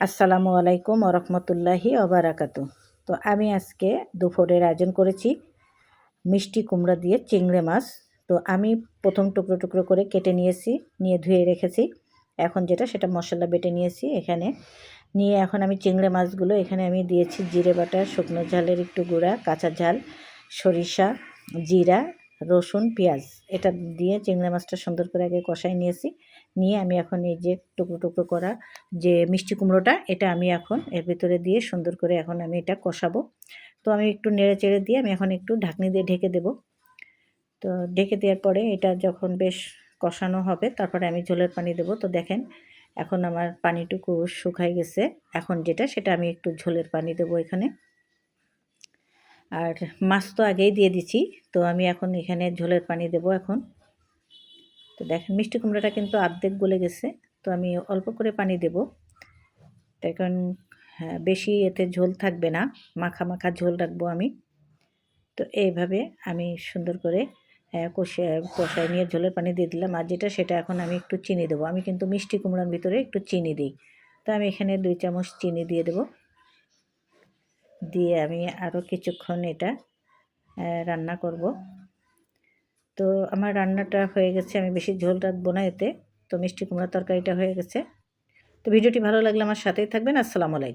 আসসালামু আলাইকুম ওরহমতুল্লাহি ওবারাকাতু। তো আমি আজকে দুপুরের আয়োজন করেছি মিষ্টি কুমড়া দিয়ে চিংড়ি মাছ। তো আমি প্রথম টুকরো টুকরো করে কেটে নিয়েছি, নিয়ে ধুয়ে রেখেছি। এখন সেটা মশলা বেটে নিয়েছি এখানে। নিয়ে এখন আমি চিংড়ি মাছগুলো এখানে আমি দিয়েছি জিরে বাটা, শুকনো ঝালের একটু গুঁড়া, কাঁচা ঝাল, সরিষা, জিরা, রসুন, পেঁয়াজ এটা দিয়ে চিংড়ি মাছটা সুন্দর করে আগে কষাই নিয়েছি। নিয়ে আমি এখন এই যে টুকরো টুকরো করা যে মিষ্টি কুমড়োটা এটা আমি এখন এর ভিতরে দিয়ে সুন্দর করে এখন আমি এটা কষাবো। তো আমি একটু নেড়ে চেড়ে দিয়ে আমি এখন একটু ঢাকনি দিয়ে ঢেকে দেব। তো ঢেকে দেওয়ার পরে এটা যখন বেশ কষানো হবে তারপরে আমি ঝোলের পানি দেব। তো দেখেন এখন আমার পানিটুকু শুকাই গেছে। এখন সেটা আমি একটু ঝোলের পানি দেব এখানে। আর মাছ তো আগেই দিয়ে দিছি, তো আমি এখন এখানে ঝোলের পানি দেব এখন। তো দেখেন মিষ্টি কুমড়াটা কিন্তু অর্ধেক গলে গেছে, তো আমি অল্প করে পানি দেব। তাই কারণ হ্যাঁ, বেশি এতে ঝোল থাকবে না, মাখা মাখা ঝোল রাখবো আমি। তো এইভাবে আমি সুন্দর করে কষায় নিয়ে ঝোলের পানি দিয়ে দিলাম। আর সেটা এখন আমি একটু চিনি দেবো। আমি কিন্তু মিষ্টি কুমড়ার ভিতরে একটু চিনি দিই। তো আমি এখানে 2 চামচ চিনি দিয়ে দেব। দিয়ে আমি আরও কিছুক্ষণ এটা রান্না করব। তো আমার রান্নাটা হয়ে গেছে, আমি বেশি ঝোল রাখবো না এতে। তো মিষ্টি কুমড়ার তরকারিটা হয়ে গেছে। তো ভিডিওটি ভালো লাগলে আমার সাথেই থাকবেন। আসসালামু আলাইকুম।